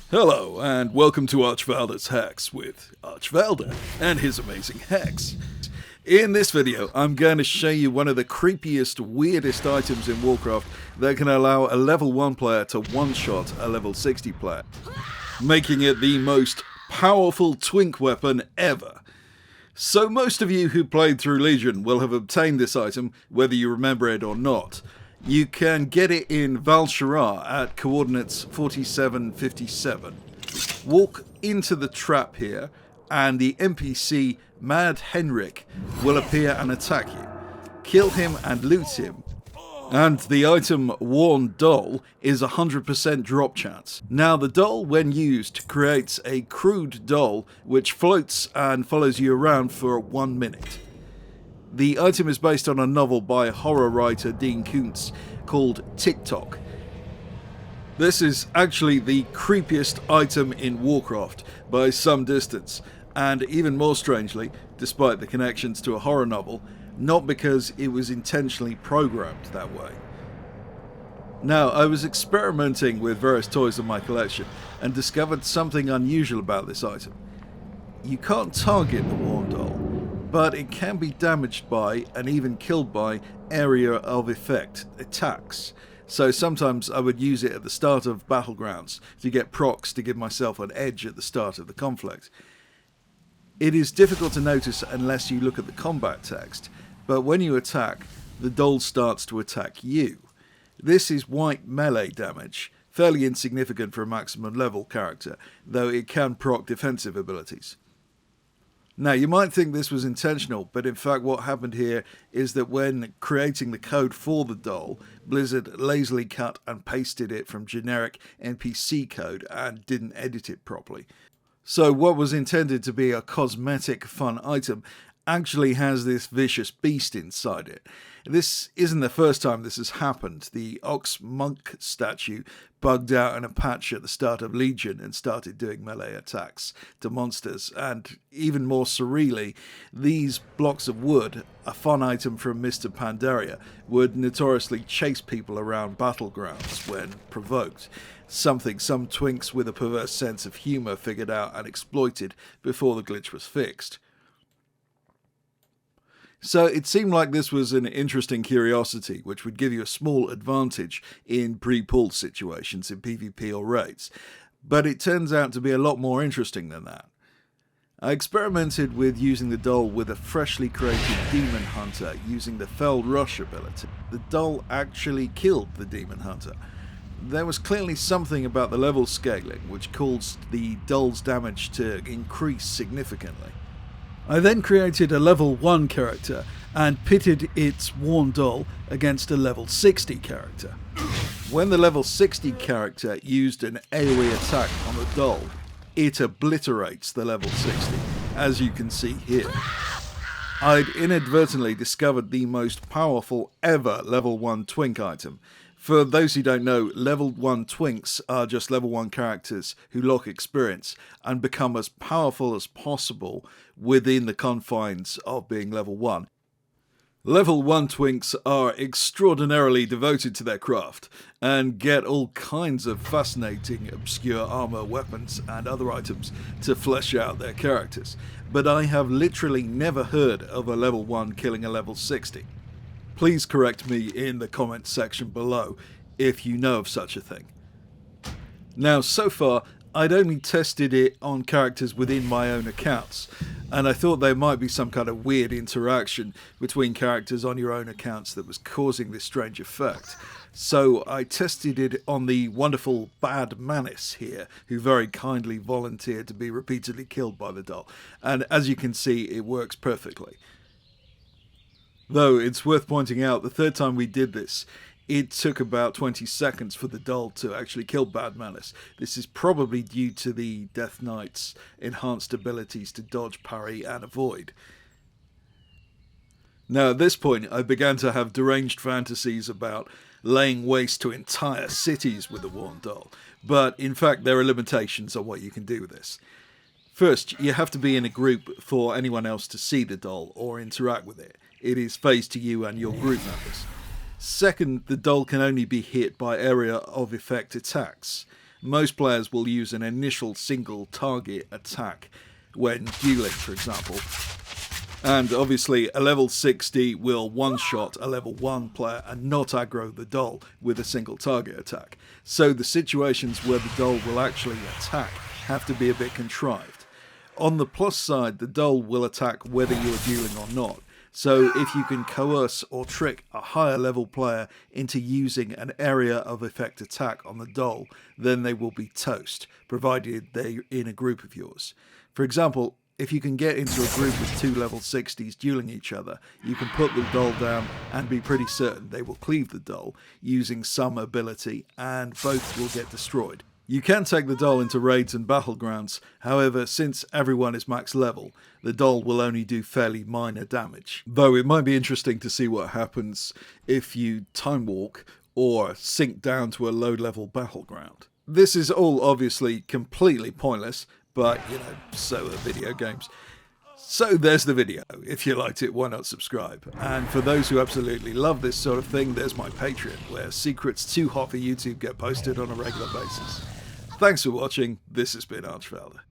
Hello, and welcome to Archvalder's Hacks with Archvalder and his amazing hacks. In this video, I'm going to show you one of the creepiest, weirdest items in Warcraft that can allow a level 1 player to one-shot a level 60 player, making it the most powerful twink weapon ever. So most of you who played through Legion will have obtained this item, whether you remember it or not. You can get it in Val'sharah at coordinates 4757. Walk into the trap here, and the NPC Mad Henrik will appear and attack you. Kill him and loot him. And the item Worn Doll is 100% drop chance. Now the doll, when used, creates a crude doll which floats and follows you around for 1 minute. The item is based on a novel by horror writer Dean Koontz called TikTok. This is actually the creepiest item in Warcraft by some distance, and even more strangely, despite the connections to a horror novel, not because it was intentionally programmed that way. Now, I was experimenting with various toys in my collection and discovered something unusual about this item. You can't target the Worn Doll, but it can be damaged by, and even killed by, area of effect attacks. So sometimes I would use it at the start of battlegrounds to get procs to give myself an edge at the start of the conflict. It is difficult to notice unless you look at the combat text, but when you attack, the doll starts to attack you. This is white melee damage, fairly insignificant for a maximum level character, though it can proc defensive abilities. Now, you might think this was intentional, but in fact what happened here is that when creating the code for the doll, Blizzard lazily cut and pasted it from generic NPC code and didn't edit it properly. So what was intended to be a cosmetic fun item actually has this vicious beast inside it. This isn't the first time this has happened. The Ox Monk statue bugged out in a patch at the start of Legion and started doing melee attacks to monsters, and even more surreally, these blocks of wood, a fun item from Mr. Pandaria, would notoriously chase people around battlegrounds when provoked, something some twinks with a perverse sense of humour figured out and exploited before the glitch was fixed. So it seemed like this was an interesting curiosity which would give you a small advantage in pre-pull situations in PvP or raids, but it turns out to be a lot more interesting than that. I experimented with using the doll with a freshly created Demon Hunter using the Felled Rush ability. The doll actually killed the Demon Hunter. There was clearly something about the level scaling which caused the doll's damage to increase significantly. I then created a level 1 character and pitted its Worn Doll against a level 60 character. When the level 60 character used an AoE attack on the doll, it obliterates the level 60, as you can see here. I'd inadvertently discovered the most powerful ever level 1 twink item. For those who don't know, level 1 twinks are just level 1 characters who lock experience and become as powerful as possible within the confines of being level 1. Level 1 twinks are extraordinarily devoted to their craft and get all kinds of fascinating obscure armor, weapons and other items to flesh out their characters, but I have literally never heard of a level 1 killing a level 60. Please correct me in the comments section below if you know of such a thing. Now, so far, I'd only tested it on characters within my own accounts, and I thought there might be some kind of weird interaction between characters on your own accounts that was causing this strange effect. So I tested it on the wonderful Bad Manus here, who very kindly volunteered to be repeatedly killed by the doll, and as you can see, it works perfectly. Though it's worth pointing out, the third time we did this, it took about 20 seconds for the doll to actually kill Bad Manus. This is probably due to the Death Knight's enhanced abilities to dodge, parry and avoid. Now at this point I began to have deranged fantasies about laying waste to entire cities with the Worn Doll, but in fact there are limitations on what you can do with this. First, you have to be in a group for anyone else to see the doll or interact with it. It is phased to you and your group members. Second, the doll can only be hit by area of effect attacks. most players will use an initial single target attack when dueling, for example. And obviously a level 60 will one-shot a level 1 player and not aggro the doll with a single target attack. So the situations where the doll will actually attack have to be a bit contrived. On the plus side, the doll will attack whether you're dueling or not. So if you can coerce or trick a higher level player into using an area of effect attack on the doll, then they will be toast, provided they're in a group of yours. For example, if you can get into a group with 2 level 60s dueling each other, you can put the doll down and be pretty certain they will cleave the doll using some ability, and both will get destroyed. You can take the doll into raids and battlegrounds, however, since everyone is max level, the doll will only do fairly minor damage. Though it might be interesting to see what happens if you time walk or sink down to a low level battleground. This is all obviously completely pointless, but, you know, so are video games. So there's the video. If you liked it, why not subscribe? And for those who absolutely love this sort of thing, there's my Patreon, where secrets too hot for YouTube get posted on a regular basis. Thanks for watching. This has been Archvalder.